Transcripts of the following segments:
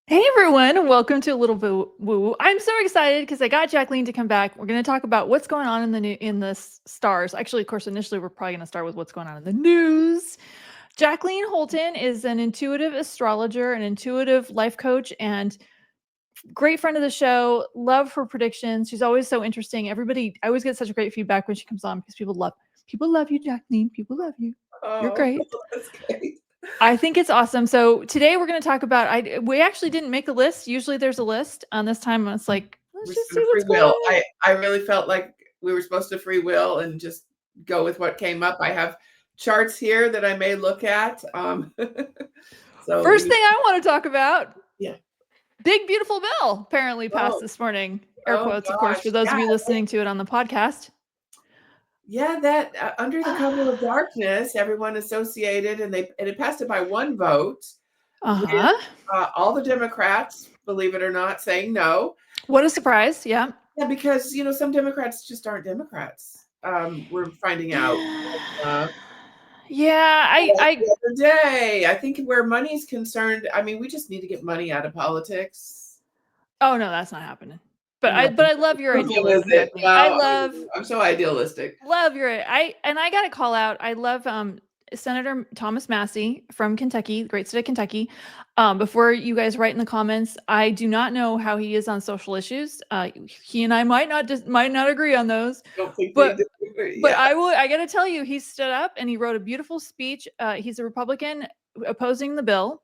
Hey everyone, welcome to a little bit woo. I'm so excited because I got Jackleen to come back. We're going to talk about what's going on in the stars. Actually, of course, initially we're probably going to start with what's going on in the news. Jackleen Holton is an intuitive astrologer, an intuitive life coach, and great friend of the show. Love her predictions. She's always so interesting. I always get such great feedback when she comes on because people love you, Jackleen. People love you. You're Oh, great. that's great. I think it's awesome. So today we're going to talk about. We actually didn't make a list. Usually there's a list. This time it's like let's just see Free what's going will. on. I really felt like we were supposed to free will and just go with what came up. I have charts here that I may look at. So First thing I want to talk about. Yeah. Big beautiful bill apparently passed Oh, this morning. Air oh quotes, of course, gosh. for those of Yeah. you listening to it on the podcast. Yeah, that under the cover of darkness, everyone associated, and it passed it by one vote. With all the Democrats, believe it or not, saying no. What a surprise! Yeah. Yeah, because some Democrats just aren't Democrats. We're finding out. Yeah, The other day, I think where money's concerned, I mean, we just need to get money out of politics. Oh no, that's not happening. But No. I love your idealism, Jackleen. No, I'm so idealistic. Love your I got to call out. I love Senator Thomas Massey from Kentucky, the great state of Kentucky. Before you guys write in the comments, I do not know how he is on social issues. He and I might not agree on those. Don't think But yeah. I got to tell you, he stood up and he wrote a beautiful speech. He's a Republican opposing the bill.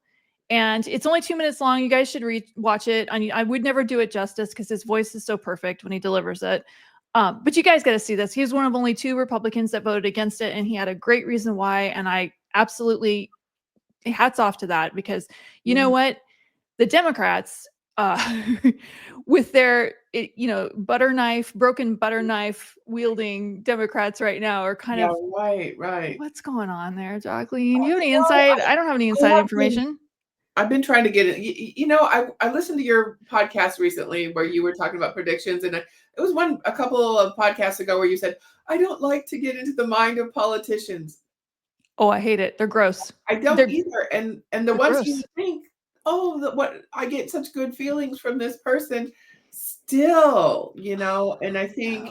And it's only 2 minutes long. You guys should watch it. I would never do it justice because his voice is so perfect when he delivers it. But you guys got to see this. He was one of only 2 Republicans that voted against it, and he had a great reason why. And I absolutely hats off to that because you know what? The Democrats, with their broken butter knife wielding Democrats right now are kind of right. What's going on there, Jackleen? You have any insight? I don't have any inside information. I've been trying to get it. I listened to your podcast recently where you were talking about predictions, and it was a couple of podcasts ago where you said, I don't like to get into the mind of politicians. Oh, I hate it. They're gross. I don't either. And the ones gross. You think, what I get such good feelings from this person still, and I think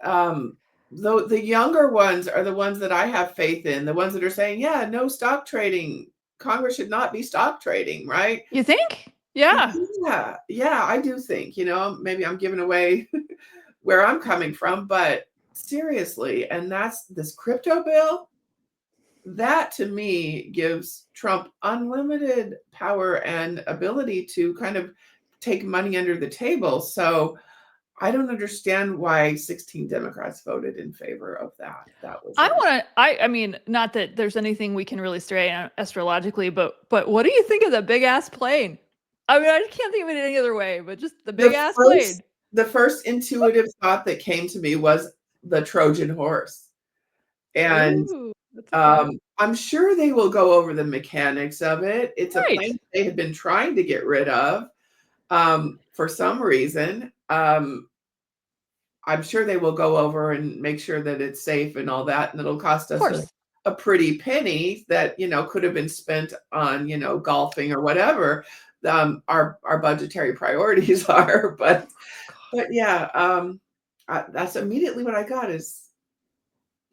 the younger ones are the ones that I have faith in, the ones that are saying, yeah, no stock trading. Congress should not be stock trading, right? You think? Yeah. Yeah, I do think, maybe I'm giving away where I'm coming from, but seriously, and that's this crypto bill, that to me gives Trump unlimited power and ability to kind of take money under the table. So I don't understand why 16 Democrats voted in favor of that. That was I mean, not that there's anything we can really stray astrologically, but what do you think of the big ass plane? I mean, I can't think of it any other way, but just the big ass plane. The first intuitive thought that came to me was the Trojan horse. And I'm sure they will go over the mechanics of it. It's a plane they have been trying to get rid of for some reason. I'm sure they will go over and make sure that it's safe and all that, and it'll cost us a pretty penny that could have been spent on golfing or whatever our budgetary priorities are. But yeah, that's immediately what I got is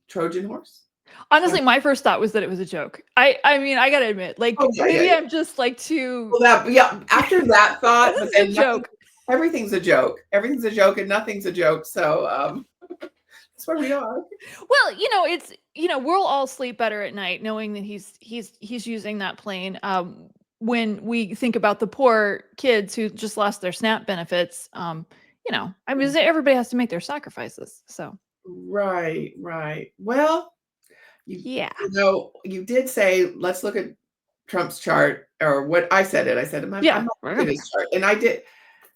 Trojan horse. Honestly, my first thought was that it was a joke. I mean, I gotta admit, like maybe I'm just like too. Well, after that thought, this is a joke. Everything's a joke. Everything's a joke, and nothing's a joke. So that's where we are. Well, it's we'll all sleep better at night knowing that he's using that plane. When we think about the poor kids who just lost their SNAP benefits, I mean, everybody has to make their sacrifices. So right. Well, you did say let's look at Trump's chart, or what I said it. I said I'm not looking at his chart, and I did.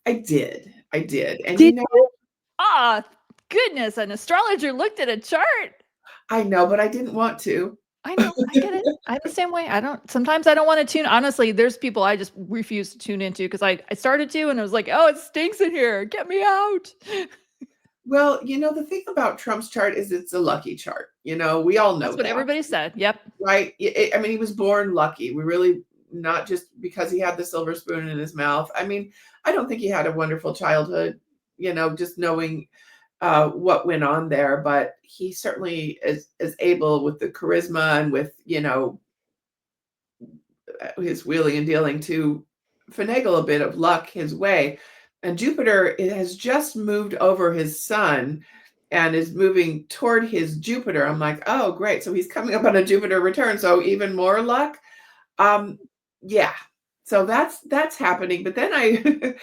And did goodness, an astrologer looked at a chart. I know, but I didn't want to. I know, I get it. I'm the same way. Sometimes I don't want to tune. Honestly, there's people I just refuse to tune into because I started to and I was like, oh, it stinks in here. Get me out. Well, the thing about Trump's chart is it's a lucky chart. We all know that's what everybody said. Yep. Right. I mean, he was born lucky. We really not just because he had the silver spoon in his mouth. I mean, I don't think he had a wonderful childhood, just knowing what went on there, but he certainly is able with the charisma and with, his wheeling and dealing to finagle a bit of luck his way. And Jupiter, it has just moved over his sun and is moving toward his Jupiter. I'm like, oh, great. So he's coming up on a Jupiter return. So even more luck. Yeah. So that's happening. But then I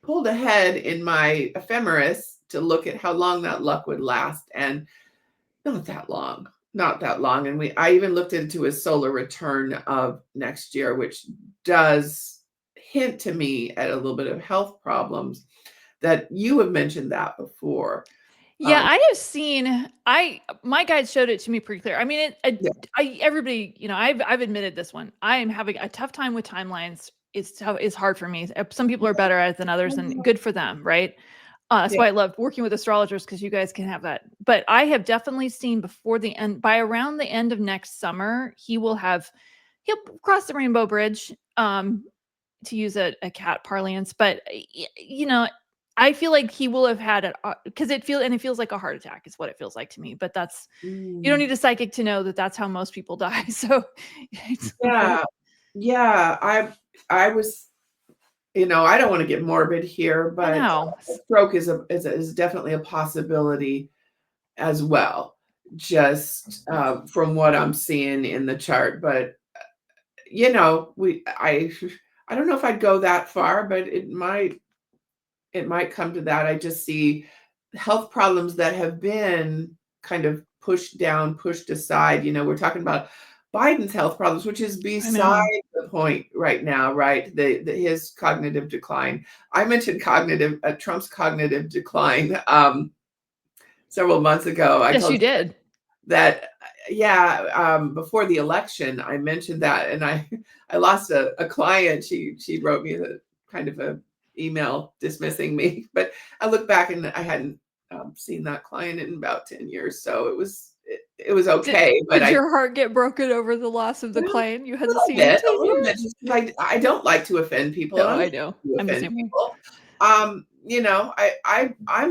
pulled ahead in my ephemeris to look at how long that luck would last. And not that long. Not that long. And I even looked into his solar return of next year, which does hint to me at a little bit of health problems that you have mentioned that before. Yeah, I have seen. My guide showed it to me pretty clear. I mean, everybody, I've admitted this one. I am having a tough time with timelines. It's hard for me. Some people are better at it than others, and good for them, right? That's why I love working with astrologers, because you guys can have that. But I have definitely seen by around the end of next summer, he'll cross the rainbow bridge, to use a cat parlance. But I feel like he will have had it, because it feels like a heart attack is what it feels like to me. But you don't need a psychic to know that that's how most people die. So yeah. I was, I don't want to get morbid here, but stroke is definitely a possibility as well, just from what I'm seeing in the chart. But I don't know if I'd go that far, but it might come to that. I just see health problems that have been kind of pushed down, pushed aside. We're talking about Biden's health problems, which is beside the point right now, right? His cognitive decline. I mentioned Trump's cognitive decline several months ago. I told you did that. Yeah, before the election, I mentioned that, and I lost a client. She wrote me a kind of a email dismissing me, but I look back and I hadn't seen that client in about 10 years, so it was okay. Did your heart get broken over the loss of the client you hadn't seen in 10 years? Just I don't like to offend people. No, I know. I'm the same people. I'm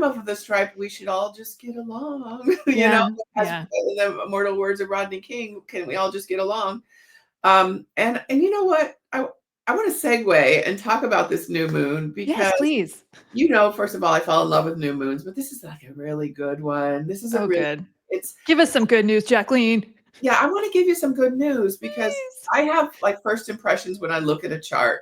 of the stripe. We should all just get along. As the immortal words of Rodney King, can we all just get along? And you know what? I want to segue and talk about this new moon, because yes, please. First of all, I fell in love with new moons, but this is like a really good one. This is good. Give us some good news, Jackleen. Yeah, I want to give you some good news, because I have like first impressions when I look at a chart,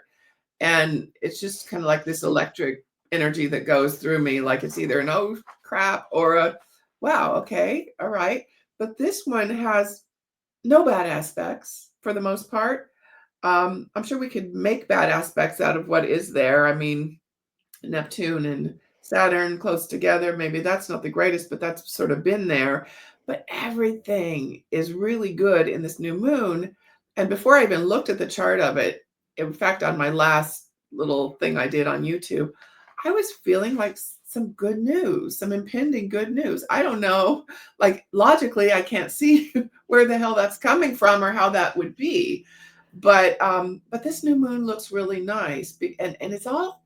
and it's just kind of like this electric energy that goes through me. Like it's either an oh crap or a wow, okay, all right. But this one has no bad aspects for the most part. I'm sure we could make bad aspects out of what is there. I mean, Neptune and Saturn close together, maybe that's not the greatest, but that's sort of been there. But everything is really good in this new moon. And before I even looked at the chart of it, in fact, on my last little thing I did on YouTube, I was feeling like some good news, some impending good news. I don't know, like logically, I can't see where the hell that's coming from or how that would be. But this new moon looks really nice, and it's all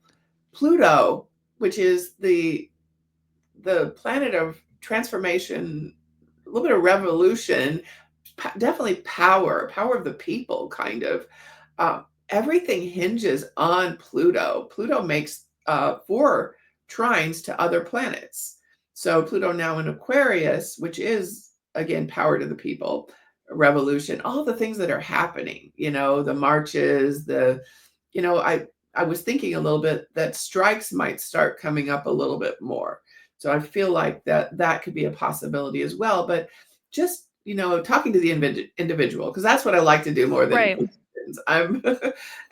Pluto, which is the planet of transformation, a little bit of revolution, definitely power of the people, kind of. Everything hinges on Pluto. Pluto makes 4 trines to other planets. So Pluto now in Aquarius, which is again power to the people, revolution, all the things that are happening, the marches, I was thinking a little bit that strikes might start coming up a little bit more. So I feel like that could be a possibility as well. But just, talking to the individual, because that's what I like to do more than I'm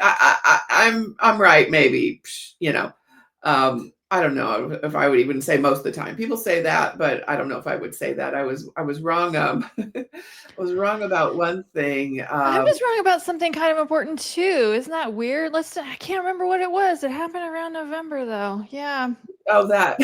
I'm right, maybe, I don't know if I would even say most of the time. People say that, but I don't know if I would say that. I was wrong. I was wrong about one thing. I was wrong about something kind of important too. Isn't that weird? I can't remember what it was. It happened around November though. Yeah. Oh, that.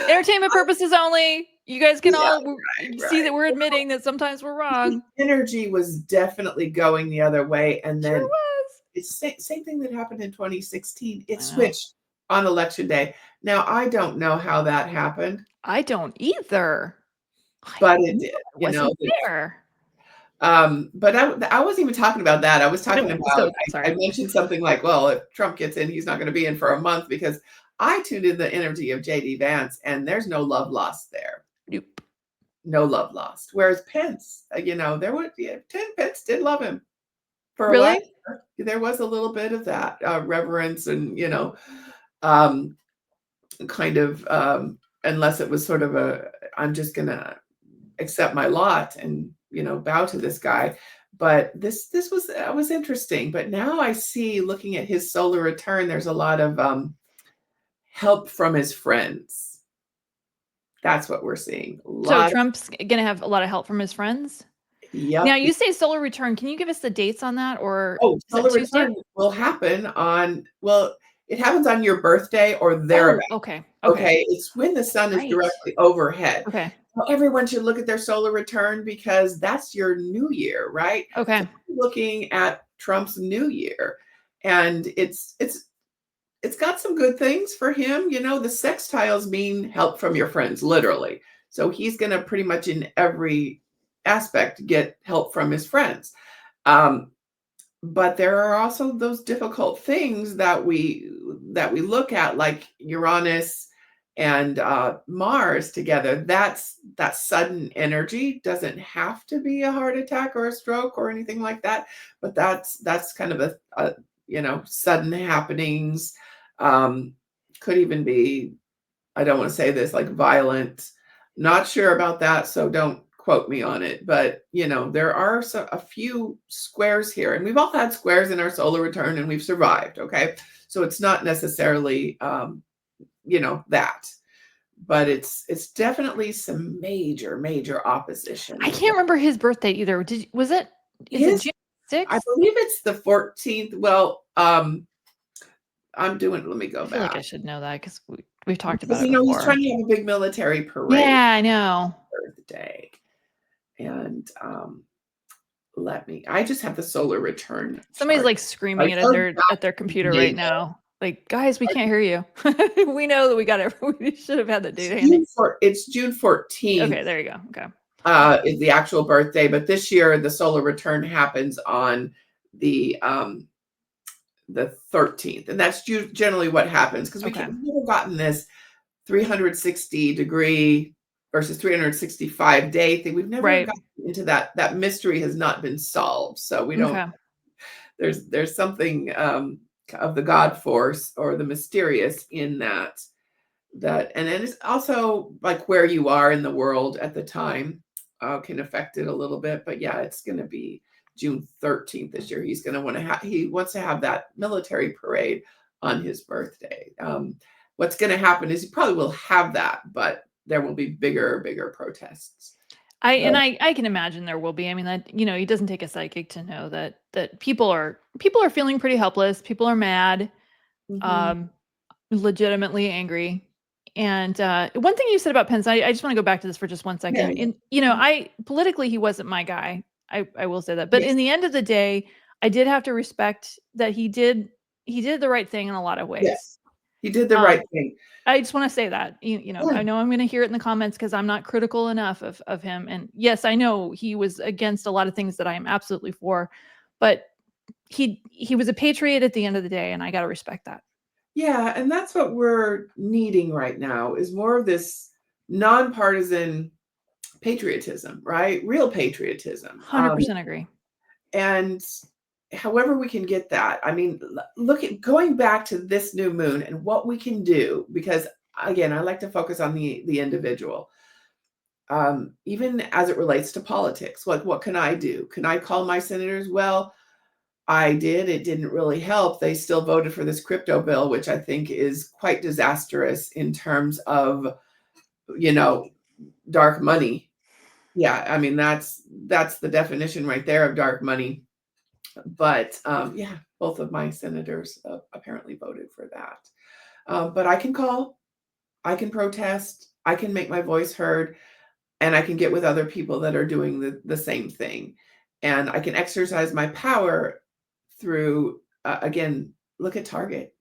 Entertainment purposes only. You guys can Yeah, all see right. that we're admitting that sometimes we're wrong. Energy was definitely going the other way, and Sure then was. it's same thing that happened in 2016. It I know. switched on election day. Now, I don't know how that happened, I don't either. I but it knew did, I wasn't there. but I wasn't even talking about that. I was talking No, so about, I sorry. mentioned something like, well, if Trump gets in, he's not going to be in for a month, because I tuned in the energy of JD Vance, and there's no love lost there. Nope. No love lost. Whereas Pence, there was, Pence did love him for a while. Really? There was a little bit of that reverence, and um, kind of, unless it was sort of I'm just gonna accept my lot and bow to this guy. But this was interesting. But now I see, looking at his solar return, there's a lot of help from his friends. That's what we're seeing. A So lot. Trump's gonna have a lot of help from his friends? Now Yep. you say solar return. Can you give us the dates on that, or Oh, is that solar Tuesday? return will happen it happens on your birthday or Oh, thereabout. okay. Okay. Okay, it's when the sun is Right. directly overhead. Okay. Well, everyone should look at their solar return, because that's your new year, right? So Okay. I'm looking at Trump's new year, and it's got some good things for him. The sextiles mean help from your friends, literally. So he's going to pretty much in every aspect get help from his friends. Um, but there are also those difficult things that we look at, like Uranus and Mars together. That sudden energy doesn't have to be a heart attack or a stroke or anything like that, but that's kind of a sudden happenings. um, could even be, I don't want to say this, like violent. Not sure about that, so don't quote me on it. But there are a few squares here, and we've all had squares in our solar return, and we've survived. Okay, so it's not necessarily that, but it's definitely some major opposition. I can't remember his birthday either. Is it His, June I 6th? believe it's the 14th. Well, let me go I feel like I back, should know that because we've talked because about it he's before. trying to have a big military parade Yeah, I know. birthday. And I just have the solar return Somebody's chart. like screaming it at their computer right Date. now. Like, guys, we can't hear you. We know that we got it. We should have had the data handy. It's June 14th Okay, there you go. Okay. is the actual birthday, but this year the solar return happens on the 13th, and that's generally what happens, because we've never gotten this 360-degree versus 365-day thing. We've never Right. gotten into that mystery has not been solved. So we don't. Okay. There's something of the God force or the mysterious in that. And then it's also like where you are in the world at the time can affect it a little bit. But yeah, it's going to be June 13th this year. He's going to want to he wants to have that military parade on his birthday. What's going to happen is he probably will have that, but there will be bigger protests. I can imagine there will be. I mean, that it doesn't take a psychic to know that people are feeling pretty helpless. People are mad, Mhm. legitimately angry. And one thing you said about Pence, I just want to go back to this for just 1 Yeah, second. yeah. And I politically he wasn't my guy. I will say that. But Yes, in the end of the day, I did have to respect that he did the right thing in a lot of ways. yes. He did the right Um, thing. I just want to say that, Yeah. I know I'm going to hear it in the comments because I'm not critical enough of him. And yes, I know he was against a lot of things that I am absolutely for, but he was a patriot at the end of the day, and I got to respect that. Yeah, and that's what we're needing right now, is more of this nonpartisan patriotism, right? Real patriotism. 100% agree. And however we can get that. I mean, look at going back to this new moon and what we can do, because again, I like to focus on the individual. Even as it relates to politics, like what can I do? Can I call my senators? Well, I did. It didn't really help. They still voted for this crypto bill, which I think is quite disastrous in terms of, you know, dark money. Yeah, I mean that's the definition right there of dark money. But yeah, both of my senators apparently voted for that. But I can call, I can protest, I can make my voice heard. and I can get with other people that are doing the same thing. And I can exercise my power through, again, look at Target.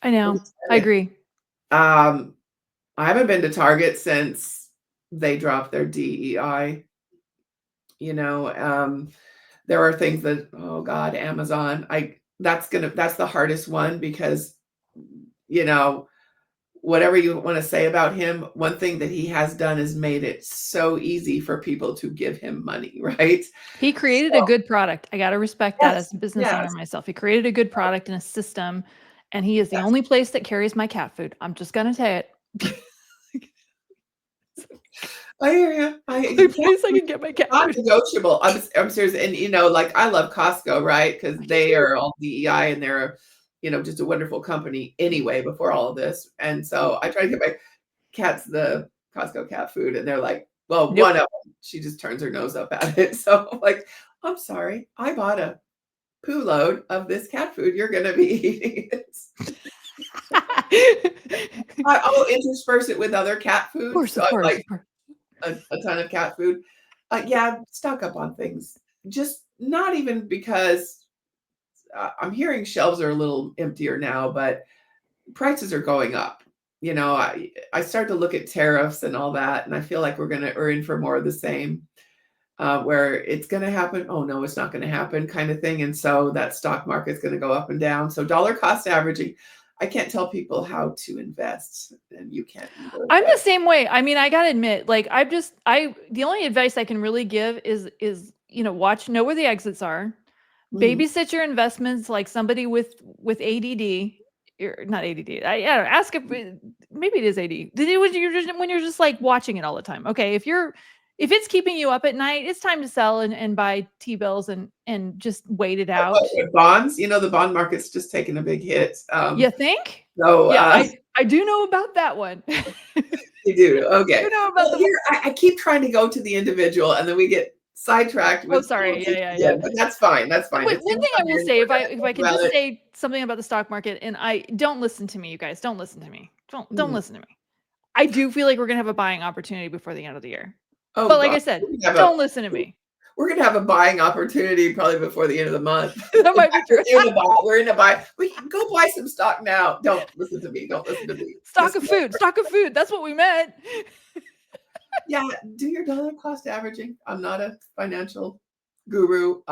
I Look know. at I Target. agree. I haven't been to Target since they dropped their DEI. You know, there are things that, oh God, Amazon, that's the hardest one because, you know, whatever you want to say about him, one thing that he has done is made it so easy for people to give him money, right? He created a So, good product. I got to respect that yes, as a business owner yes. myself. He created a good product and a system, and he is the Yes, only place that carries my cat food. I'm just going to say it. I hear you. Only Cat place I food can get my is cat food. non-negotiable. I'm serious, and you know, like I love Costco, right? Because I do they too. are all DEI, and they're, you know, just a wonderful company anyway. Before all of this, and so I try to get my cats the Costco cat food, and they're like, well, Nope. one of them, she just turns her nose up at it. So I'm like, I'm sorry, I bought a poo load of this cat food. You're going to be eating it. I'll intersperse it with other cat food. So Of I'm course, like of course. a ton of cat food. Yeah, stock up on things. Just not even because I'm hearing shelves are a little emptier now, but prices are going up. You know, I start to look at tariffs and all that, and I feel like we're in for more of the same, where it's going to happen. Oh no, it's not going to happen, kind of thing. And so that stock market's going to go up and down. So dollar cost averaging, I can't tell people how to invest, and you can't either. I'm the But same way. I mean, I gotta admit, like the only advice I can really give is know where the exits are, mhm. babysit your investments like somebody with ADD, or not ADD. I don't know, ask if maybe it is ADD. When you're just like watching it all the time. Okay, if it's keeping you up at night, it's time to sell and buy T-bills and just wait it out. Bonds, you know, the bond market's just taken a big hit. You think? So Yeah, I do know about that one. you do. Okay. You know about Well, the here I keep trying to go to the individual, and then we get sidetracked Oh, with sorry. Yeah, politics yeah, yeah. again. But that's fine. That's fine. One It's been thing I fun will here, and say, we're gonna if I talk can about just it. say something about the stock market, and I don't listen to me, you guys. Don't listen to me. Don't Mhm. listen to me. I do feel like we're gonna have a buying opportunity before the end of the year. Oh But like God, I said, we're gonna have don't listen to me. we're gonna have a buying opportunity probably before the end of the month. That In might be fact, true. we're in a buy. We can go buy some stock now. Don't listen to me. Don't listen to me. Stock Listen of to food. Stock of food. That's what we meant. yeah, do your dollar cost averaging. I'm not a financial guru.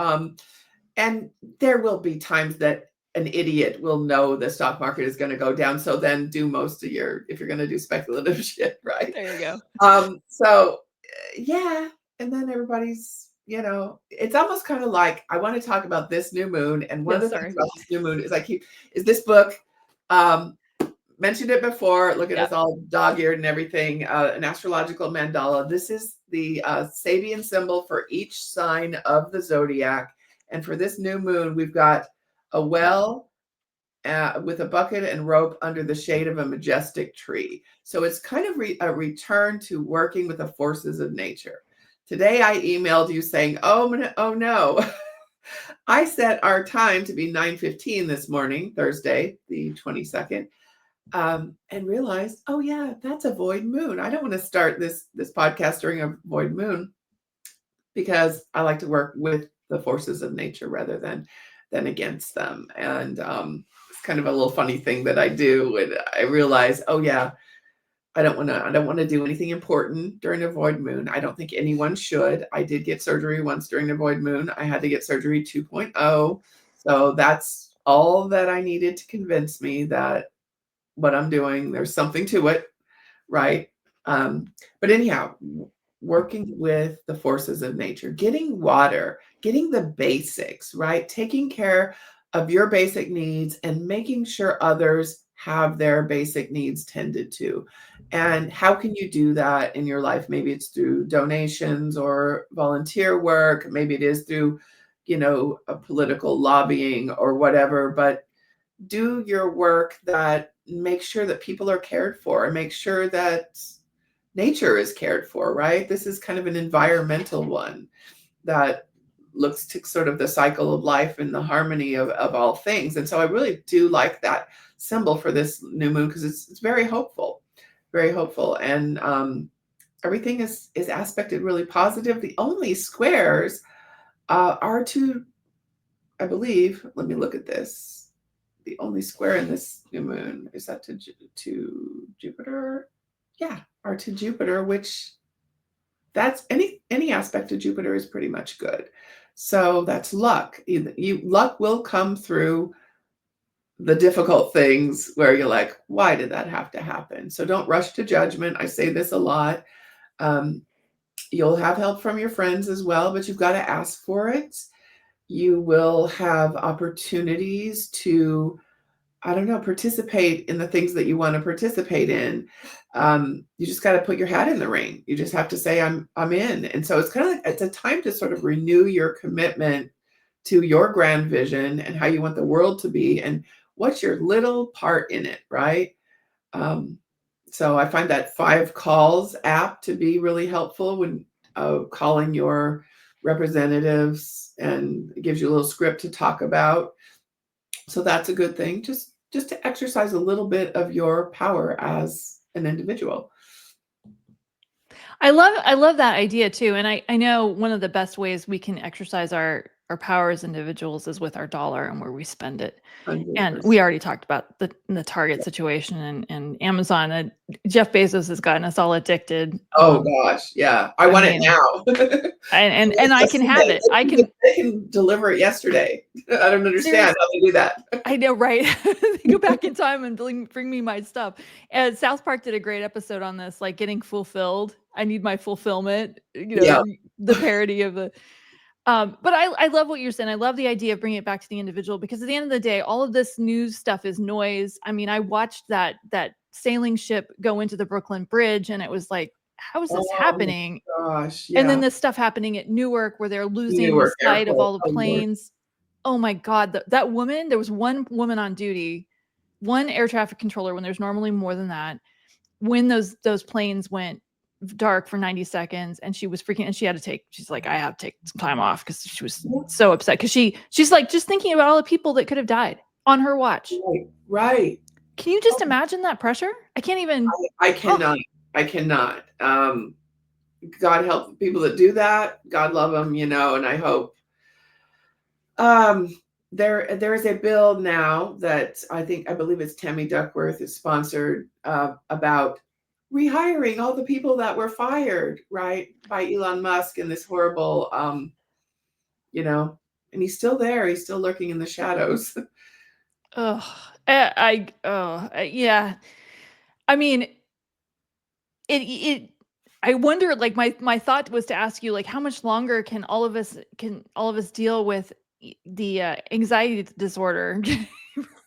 And there will be times that an idiot will know the stock market is going to go down. So then do most of if you're going to do speculative shit, right? There you go. So yeah. And then everybody's, you know, it's almost kind of like I want to talk about this new moon. And one Yeah, of the things sorry. about this new moon is this book. Um, Mentioned it before. Look at Yeah. us all dog-eared and everything. An astrological mandala. This is the Sabian symbol for each sign of the zodiac. And for this new moon, we've got a well with a bucket and rope under the shade of a majestic tree. So it's kind of a return to working with the forces of nature. Today, I emailed you saying, oh no. I set our time to be 9:15 this morning, Thursday, the 22nd. And realized, oh yeah, that's a void moon. I don't want to start this podcast during a void moon because I like to work with the forces of nature rather than against them. And it's kind of a little funny thing that I do. And I realize, oh yeah, I don't want to do anything important during a void moon. I don't think anyone should. I did get surgery once during the void moon. I had to get surgery 2.0. So that's all that I needed to convince me that what I'm doing, there's something to it, right? But anyhow, working with the forces of nature, getting water, getting the basics, right? Taking care of your basic needs and making sure others have their basic needs tended to. And how can you do that in your life? Maybe it's through donations or volunteer work. Maybe it is through, a political lobbying or whatever, but do your work that makes sure that people are cared for and make sure that nature is cared for, right? This is kind of an environmental one that looks to sort of the cycle of life and the harmony of all things. And so I really do like that symbol for this new moon because it's very hopeful, very hopeful. And everything is aspected really positive. The only squares are to, I believe, let me look at this. The only square in this new moon is that to Jupiter. Yeah, are to Jupiter, which that's any aspect of Jupiter is pretty much good. So that's luck. Luck will come through the difficult things where you're like, why did that have to happen? So don't rush to judgment. I say this a lot. You'll have help from your friends as well, but you've got to ask for it. You will have opportunities to, I don't know, participate in the things that you want to participate in. You just got to put your hat in the ring. You just have to say, I'm in. And so it's kind of like, it's a time to sort of renew your commitment to your grand vision and how you want the world to be and what's your little part in it, right? So I find that 5 calls app to be really helpful when calling your representatives, and it gives you a little script to talk about. So that's a good thing, just to exercise a little bit of your power as an individual. I love that idea too. And I know one of the best ways we can exercise our power as individuals is with our dollar and where we spend it. And 100%. we already talked about the Target situation and Amazon. And Jeff Bezos has gotten us all addicted. Oh gosh, yeah. I want it mean, now. and I can have it. They can deliver it yesterday. I don't understand how they do that. I know, right? They go back in time and bring me my stuff. And South Park did a great episode on this, like getting fulfilled. I need my fulfillment, Yeah. the parody of the but I love what you're saying. I love the idea of bringing it back to the individual, because at the end of the day, all of this news stuff is noise. I mean, I watched that sailing ship go into the Brooklyn Bridge, and it was like, how is this happening? Gosh, yeah. And then this stuff happening at Newark, where they're losing Newark sight of Airport. all the planes. Oh my God, that woman! There was one woman on duty, one air traffic controller, when there's normally more than that. When those planes went dark for 90 seconds, and she was freaking, and she's like, I have to take some time off, because she was so upset, because she's like just thinking about all the people that could have died on her watch. Right. Can you just imagine that pressure? I can't even. I cannot. I cannot. God help the people that do that. God love them, and I hope. There is a bill now that I believe it's Tammy Duckworth is sponsored, about rehiring all the people that were fired, right, by Elon Musk in this horrible, and he's still there. He's still lurking in the shadows. Yeah. I mean, I wonder, like, my thought was to ask you, like, how much longer can all of us deal with the anxiety disorder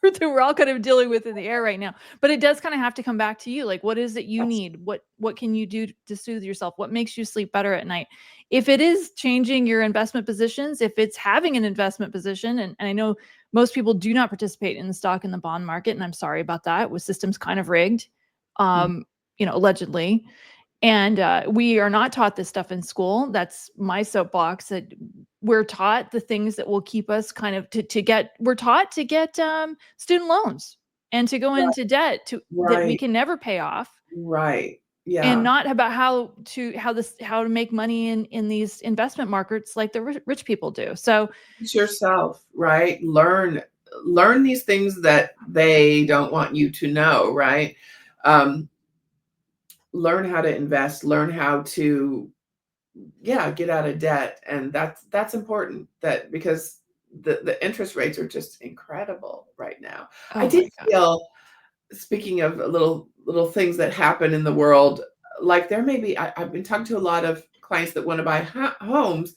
that we're all kind of dealing with in the air right now? But it does kind of have to come back to you. Like, what is it you need? What can you do to soothe yourself? What makes you sleep better at night? If it is changing your investment positions, if it's having an investment position, and I know most people do not participate in the stock and the bond market, and I'm sorry about that, with systems kind of rigged, allegedly. And we are not taught this stuff in school. That's my soapbox. That we're taught the things that will keep us kind of we're taught to get student loans and to go into debt that we can never pay off. Right. Yeah. And not about how to make money in these investment markets like the rich people do. So it's yourself, right? Learn these things that they don't want you to know, right? Learn how to invest, learn how to, get out of debt. And that's important, that because the interest rates are just incredible right now. I did feel, speaking of little things that happen in the world, like there may be, I've been talking to a lot of clients that want to buy homes,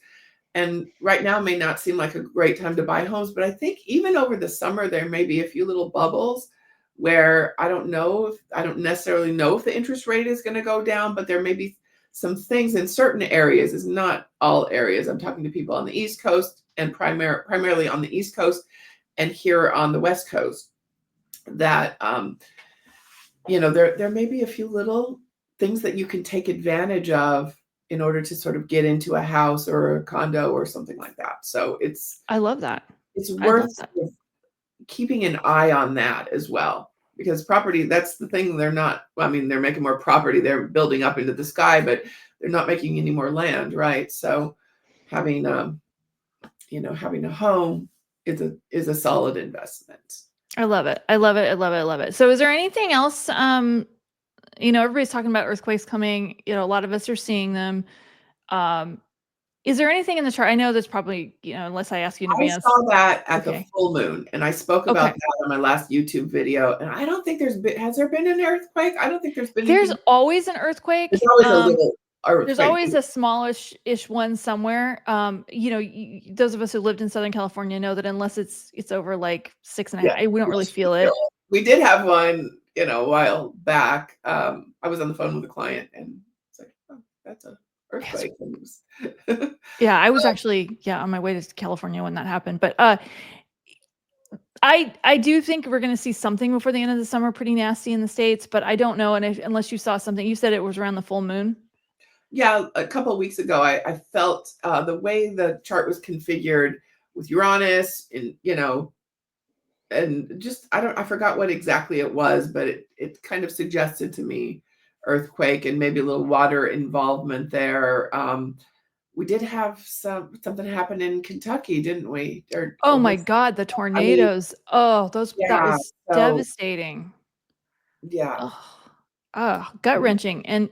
and right now may not seem like a great time to buy homes, but I think even over the summer, there may be a few little bubbles where I don't necessarily know if the interest rate is going to go down, but there may be some things in certain areas. It's not all areas. I'm talking to people on the East Coast, and primarily on the East Coast, and here on the West Coast, that there may be a few little things that you can take advantage of in order to sort of get into a house or a condo or something like that. So I love that. It's worth keeping an eye on that as well. because property, that's the thing. They're not, well, I mean, they're making more property. They're building up into the sky, but they're not making any more land, right? So having, having a home is a solid investment. I love it. I love it. I love it. I love it. So is there anything else? Everybody's talking about earthquakes coming. A lot of us are seeing them. Is there anything in the chart? I know there's probably, unless I ask you in I advance. saw that at the Okay. full moon, and I spoke about that on my last YouTube video. And I don't think has there been an earthquake? I don't think there's been There's anything. always an earthquake. There's always a little There's earthquake. always a smallish-ish one somewhere. Those of us who lived in Southern California know that unless it's over like 6.5, we don't really feel it. We did have one, a while back. I was on the phone with a client, and it's like, oh, that's a earthquake. Yeah, I was actually on my way to California when that happened. But I do think we're going to see something before the end of the summer, pretty nasty in the States. But I don't know, and unless you saw something, you said it was around the full moon. Yeah, a couple of weeks ago, I felt the way the chart was configured with Uranus, and and just I forgot what exactly it was, but it kind of suggested to me earthquake and maybe a little water involvement there. We did have something happen in Kentucky, didn't we? Oh my God, the tornadoes! That was devastating. Yeah. Gut wrenching, and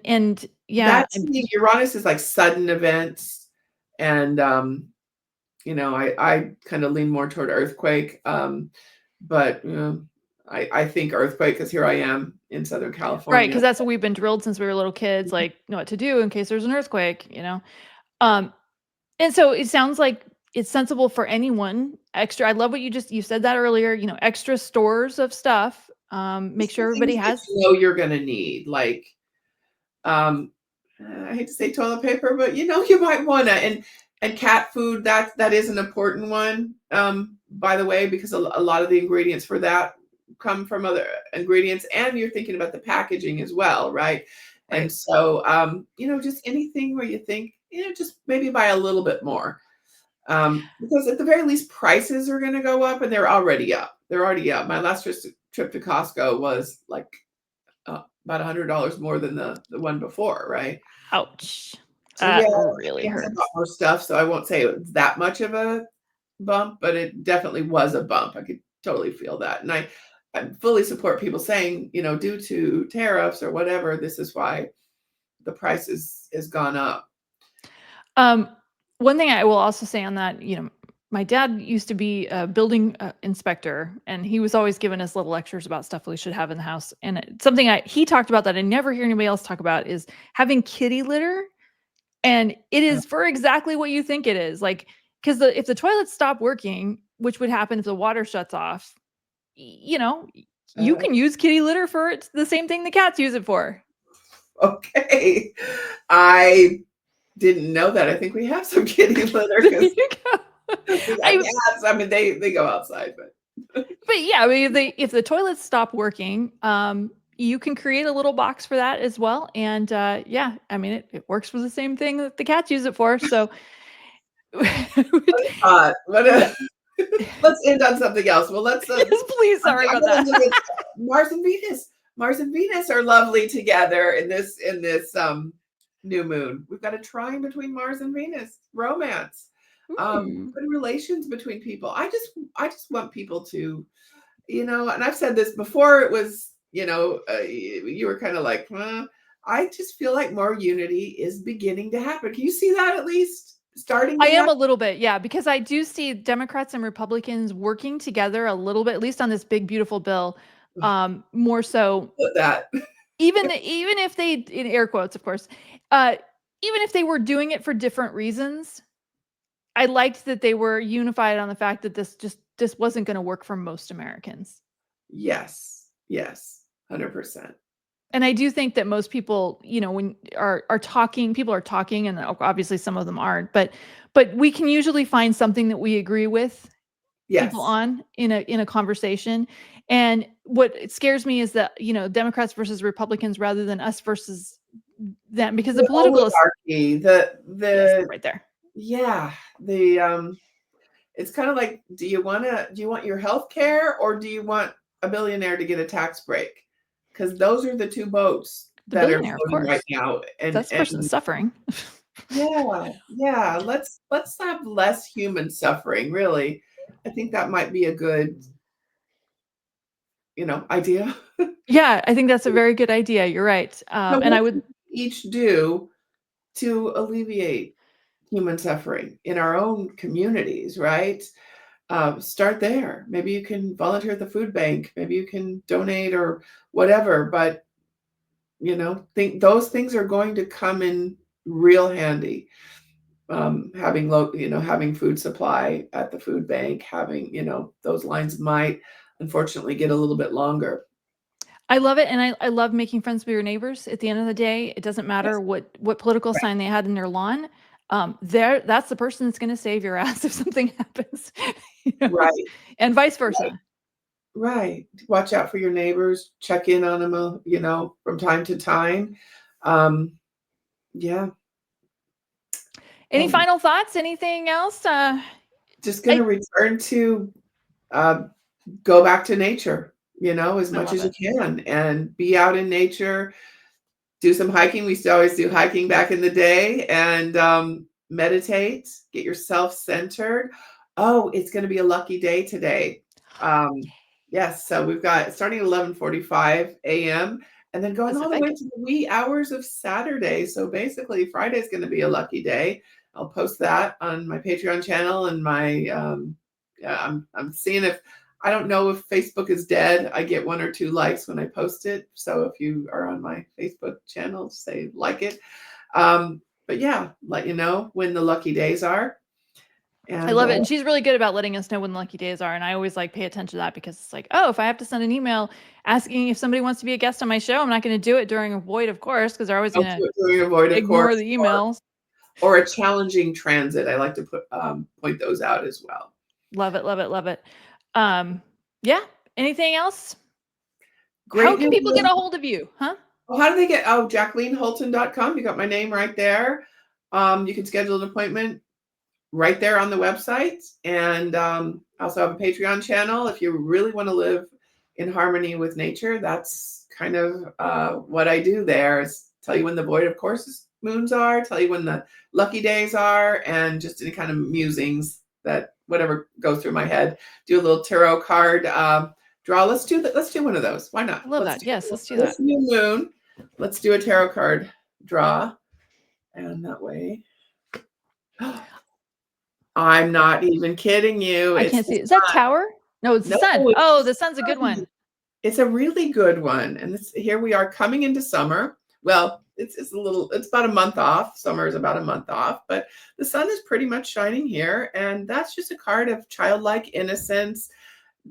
yeah. That's Uranus is like sudden events, and I kind of lean more toward earthquake, but I think earthquake because here I am in Southern California, right? Because that's what we've been drilled since we were little kids, like know what to do in case there's an earthquake, and so it sounds like it's sensible for anyone extra. I love what you said that earlier. Extra stores of stuff. Make sure everybody has. You're gonna need, like, I hate to say toilet paper, but you might wanna, and cat food, that is an important one, by the way, because a lot of the ingredients for that come from other ingredients, and you're thinking about the packaging as well, right? And so, just anything where you think, just maybe buy a little bit more, because at the very least, prices are going to go up, and they're already up. My last trip to Costco was like about $100 more than the one before, right? Ouch. So That really hurts. A lot more stuff, so I won't say it was that much of a bump, but it definitely was a bump. I could totally feel that, and I fully support people saying, due to tariffs or whatever, this is why the price is gone up. One thing I will also say on that, my dad used to be a building inspector, and he was always giving us little lectures about stuff we should have in the house. And something he talked about that I never hear anybody else talk about is having kitty litter. And it is for exactly what you think it is. Like, because if the toilets stop working, which would happen if the water shuts off, you can use kitty litter for it, the same thing the cats use it for. Okay. I didn't know that. I think we have some kitty litter. There you go. Cats, I mean, they go outside, but yeah, I mean, if the toilets stop working, you can create a little box for that as well. And I mean, it works for the same thing that the cats use it for. So let's end on something else. Well, let's please. Sorry about that. Mars and Venus are lovely together in this new moon. We've got a trine between Mars and Venus. Romance, good relations between people. I just want people to, and I've said this before. It was, you were kind of like, I just feel like more unity is beginning to happen. Can you see that at least? I am a little bit, yeah, because I do see Democrats and Republicans working together a little bit, at least on this big, beautiful bill, more so. That even if they, in air quotes, of course, even if they were doing it for different reasons, I liked that they were unified on the fact that this wasn't going to work for most Americans. Yes, 100%. And I do think that most people, when are talking, people are talking, and obviously some of them aren't, but we can usually find something that we agree with people on in a conversation. And what scares me is that, Democrats versus Republicans rather than us versus them, because the political oligarchy, the right there. Yeah, it's kind of like, do you want your health care, or do you want a billionaire to get a tax break, because those are the two boats The that are billionaire, of floating right course. now. That's the person suffering. Yeah, let's have less human suffering, really. I think that might be a good, idea. Yeah, I think that's a very good idea. You're right. So And I what would can we each do to alleviate human suffering in our own communities, right? Start there. Maybe you can volunteer at the food bank. Maybe you can donate or whatever. But think those things are going to come in real handy. Having food supply at the food bank, having those lines might unfortunately get a little bit longer. I love it, and I love making friends with your neighbors. At the end of the day, it doesn't matter Yes, what political right, sign they had in their lawn. That's the person that's going to save your ass if something happens, you know, right, and vice right, versa. right. Watch out for your neighbors. Check in on them, from time to time. Um, yeah. Any Um, final thoughts? Anything else? just I gonna return to uh, go back to nature, as I much love as you it. can, and be out in nature. Do some hiking. We used to always do hiking back in the day, and meditate. Get yourself centered. Oh, it's going to be a lucky day today. Yes, so we've got starting at 11:45 a.m. and then going all the way Pacific. to the wee hours of Saturday. So basically, Friday is going to be a lucky day. I'll post that on my Patreon channel and my. Yeah, I'm seeing if I don't know if Facebook is dead. I get 1 or 2 likes when I post it. So if you are on my Facebook channel, say like it. But yeah, let you know when the lucky days are. I And love it. And she's really good about letting us know when the lucky days are. And I always like pay attention to that because it's like, oh, if I have to send an email asking if somebody wants to be a guest on my show, I'm not going to do it during a void, of course, because they're always I'll going do to it during a void, of ignore course, the emails. or a challenging transit. I like to point those out as well. Love it, love it, love it. Um, yeah. Anything else? How Great can new people get a book. hold of you? Huh? Oh, how do they get? Oh, JackleenHolton.com. You got my name right there. You can schedule an appointment right there on the website. And I also have a Patreon channel. If you really want to live in harmony with nature, that's kind of what I do there, is tell you when the void of course moons are, tell you when the lucky days are, and just any kind of musings that whatever goes through my head. Do a little tarot card draw. Let's do that. Let's do one of those. Why not? I love Let's that. do Yes, let's do this that. new moon. Let's do a tarot card draw. And that way. I'm not even kidding you. I It's can't the see it. Is that sun. tower? No, it's the No, sun. it's Oh, the the sun's a good sun. one. It's a really good one. And here we are coming into summer. Well, it's about a month off. Summer is about a month off, but the sun is pretty much shining here. And that's just a card of childlike innocence.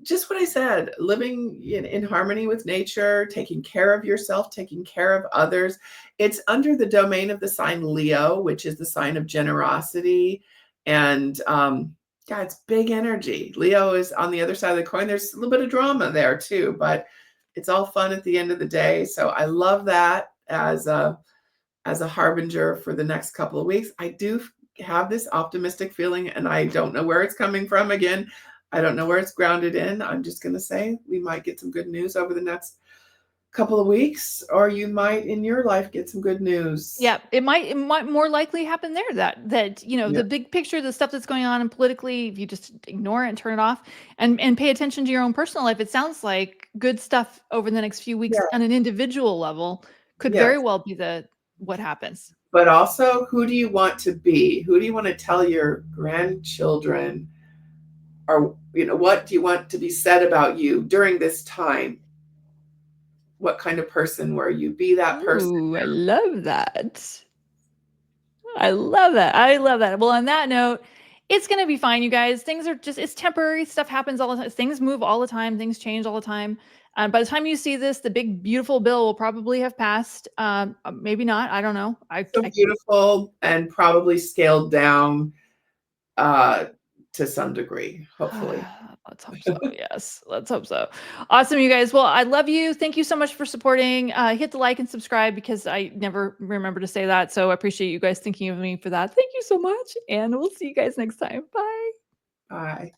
Just what I said, living in harmony with nature, taking care of yourself, taking care of others. It's under the domain of the sign Leo, which is the sign of generosity. And yeah, it's big energy. Leo is on the other side of the coin. There's a little bit of drama there too, but it's all fun at the end of the day. So I love that as a harbinger for the next couple of weeks. I do have this optimistic feeling, and I don't know where it's coming from. Again, I don't know where it's grounded in. I'm just going to say we might get some good news over the next couple of weeks, or you might in your life get some good news. Yeah, it might more likely happen there that Yeah, the big picture, the stuff that's going on and politically, if you just ignore it and turn it off and pay attention to your own personal life, it sounds like good stuff over the next few weeks yeah, on an individual level could very yes. well be the what happens. But also, who do you want to be? Who do you want to tell your grandchildren? Or, what do you want to be said about you during this time? What kind of person were you? Be that person. Ooh, I love that. I love that. I love that. Well, on that note, it's going to be fine, you guys. Things are just, it's temporary. Stuff happens all the time. Things move all the time. Things change all the time. By the time you see this, the big, beautiful bill will probably have passed. Maybe not. I don't know. So beautiful and probably scaled down uh, to some degree, hopefully. Let's hope so. Yes, let's hope so. Awesome, you guys. Well, I love you. Thank you so much for supporting. Hit the like and subscribe because I never remember to say that. So I appreciate you guys thinking of me for that. Thank you so much. And we'll see you guys next time. Bye. Bye.